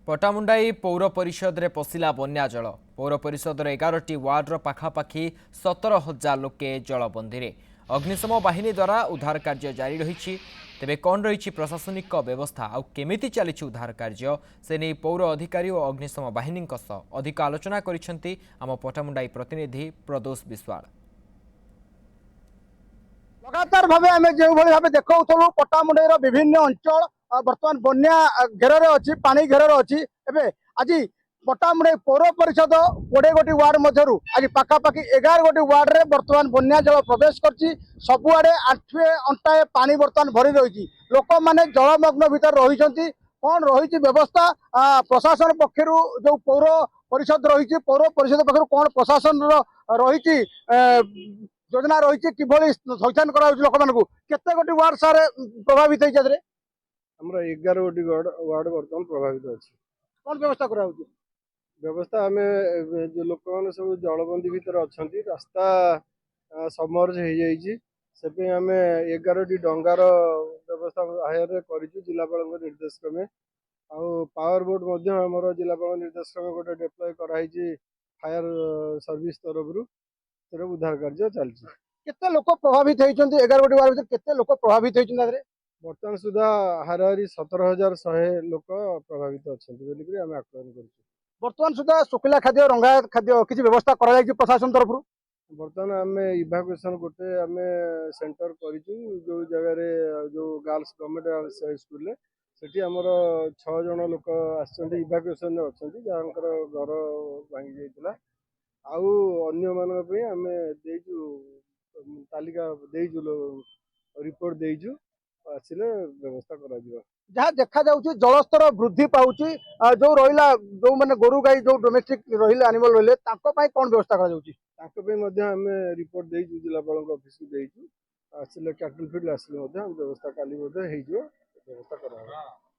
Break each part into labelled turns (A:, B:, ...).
A: पटामुंडाई पौर परिषद रे पशिला बन्या जल पौर परिषद 11टी वार्डर पाखापाखि 17,000 लोके जलबंदी रे अग्निशम बाहिनी द्वारा उद्धार कार्य जारी रही। तेबे कौन रही प्रशासनिक व्यवस्था आउ केमिति चली उद्धार कार्य से नहीं पौर अधिकारी और अग्निशम बाहिनी अधिक आलोचना करिसेंती आम पटामुंडाई प्रतिनिधि प्रदोष विश्वाल।
B: लगातार भाव आम जो भाव देखा पटामुंडाई विभिन्न अंचल बर्तमान बन्या घेर अच्छी पानी घेर अच्छी एवं आज पटामुंडाई पौर परिषद 20 गोटी वार्ड मध्य आज पाखापाखि 11 गोटी वार्ड रे बर्तमान बन्या जल प्रवेश कर सबुआड़े आंठुए अंटाए पानी बर्तमान भरी रही लोक मैंने जलमग्न भीतर रही कौन रही व्यवस्था प्रशासन पक्षर जो पौर परिषद रही पौर परिषद पक्ष कौन प्रशासन रही योजना रही किभली थैथान कर लोक मान केते गोटी वार्ड सारे प्रभावित होती
C: हमरा 11 गोटी वार्ड बर्तमान प्रभावित अच्छी
B: कौन व्यवस्था करा
C: व्यवस्था आम जो लोक मैंने सब जलबंदी भितर अच्छा रास्ता सबमर्ज हो जाइए से आम 11टी डंगार व्यवस्था हायर कर जिलापाल निर्देश क्रमे आउ पावर बोट आमर जिलापाल निर्देश क्रमे गोटे डेप्लय कराई फायर सर्विस तरफ उद्धार कार्य चलती
B: केते लोक प्रभावित होती 11 गोटी वार्ड भीतर केते लोक प्रभावित होती
C: बर्तमान सुधा हाराहारी 17,100 लोक प्रभावित अच्छा आम आकलन कर
B: बर्तमान सुधा शुखला खाद्य रंगा खाद्य किसी व्यवस्था करा प्रशासन तरफ
C: बर्तमान आम इभाकुएसन गोटे आम सेंटर कर जो जगह जो गर्ल्स गवर्नमेंट स्कूल सेठी आमर 6 जन लोक आभाकुएसन अच्छा जहाँकर घर भांगी जाइए आउ अन्य मानक आम देचु तालिका देचु रिपोर्ट देचु आसिले व्यवस्था करा
B: जहाँ देखा जलस्तर वृद्धि पाउच जो रहा जो मैंने गोरु गाई जो डोमेस्टिक रही एनिमल रही कौन व्यवस्था करा
C: आम रिपोर्ट देचु जिलापाल ऑफिस को देचु आसिले कैटल फील्ड आसिले व्यवस्था काली व्यवस्था करा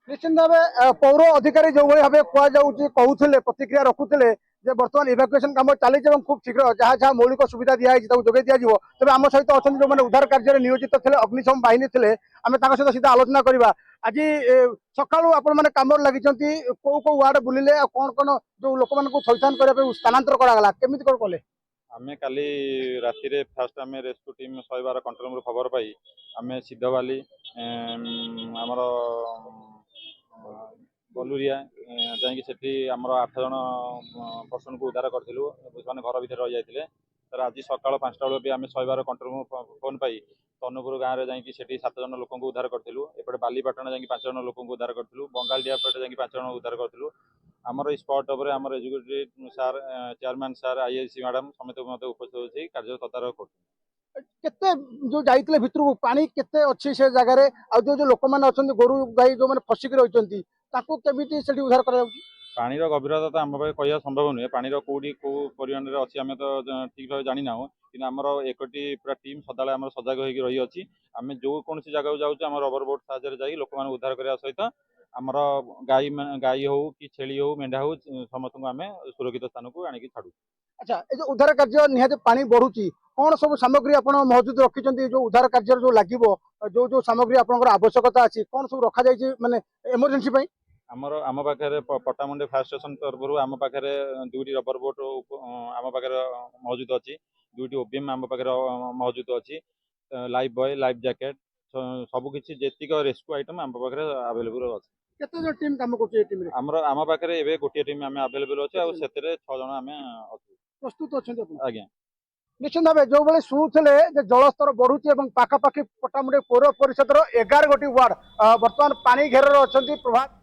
B: निश्चित भाव पौर अधिकारी जो भाव कहते प्रतिक्रिया रखुले बर्तमान इभाकुएसन कम चली खूब शीघ्र जहाँ जहाँ मौलिक सुविधा दिखाई जोगे दिज्व तेज आम सहित अच्छा जो मैंने उद्धार कार्य नियोजित थे अग्निशम बाहिनी थे आम सहित सीधा आलोचना करवा आज सकाळु आपण मैंने कम लगी कौ कौ वार्ड बुलिले कौन कौन जो लोक मान थैथान करने स्थानांतर कराला केमिति कौन कले
D: आमे काली राति रे फास्ट आमे रेस्क्यू टीम 112 कंट्रोल रूम खबर पाई आमे सिद्धवाली आमर बलुरिया जाकि सेठी आमर 8 जन पर्सन को उद्धार करथिलु माने घर भीतर रह जायतिले तर आज सकाळ 5टा बेले भी आमे 112 कंट्रोल रूम फोन पाई तनुपुर गाँव में जाकि सेठी 7 जन लोक को उद्धार करथिलु एपटे बालीपाटण जाकि 5 जन लोक को उद्धार करथिलु बंगालडिया पेटे जाकि 5 जन उद्धार करथिलु आमर स्पॉट उपर आमर educated sir chairman sir IIC madam समेत मत उपस्थित होछि कार्य तदारख करथि
B: केते जो जाइतले भितर पानी केते अच्छी से जगह रे आ जो लोक मान अछन गोरु गाई जो माने फसिक रहिसंती ताको केमिति सेठी उद्धार करा जाउची
D: पानी गभीरता तो आम कह संभव नुहे पानी कौटी कौ परिमाण में अच्छी आम तो ठीक भाव जानी ना कि आमर एकटी पूरा टीम सदा आम सजग हो रही अच्छी आम जो कौन जगह जाऊँ आम रबर बोट साहाଯ୍य जा लोक मैंने उद्धार करने सहित आमर गाई हो कि छेली हो मेढ़ा हो समस्त को आम सुरक्षित स्थान को आणिक छाड़ू।
B: अच्छा ये जो उद्धार कार्य निहाते पानी बढ़ुची कौन सब सामग्री आप मौजूद रखिंट जो उद्धार कार्य जो लगे जो जो सामग्री आपंकर आवश्यकता अच्छी कौन सब रखा जाए माने इमरजेंसी
D: आमर आम पाखे पटामुंडे फायर स्टेशन तरफ आम पाखे 2टी रबर बोट आम पाखे मौजूद अच्छी 2टी ओबीएम आम पाखे मौजूद अच्छी लाइफ बॉय लाइफ जैकेट सबकि जेतिक रेस्क्यू आइटम आम पाखे अवेलेबल अच्छे
B: टीम काम कर
D: आम पाखे एवं गोटे टीम आम अवेलेबल अच्छे से 6 जन आम
B: प्रस्तुत अच्छा
D: आज्ञा
B: निश्चित भाव जो भाई शुणुले जलस्तर बढ़ुची पाखापाखि पटामुंडाई पौर परिषद 11 गोटी वार्ड बर्तमान पानी घेर अच्छा प्रभाव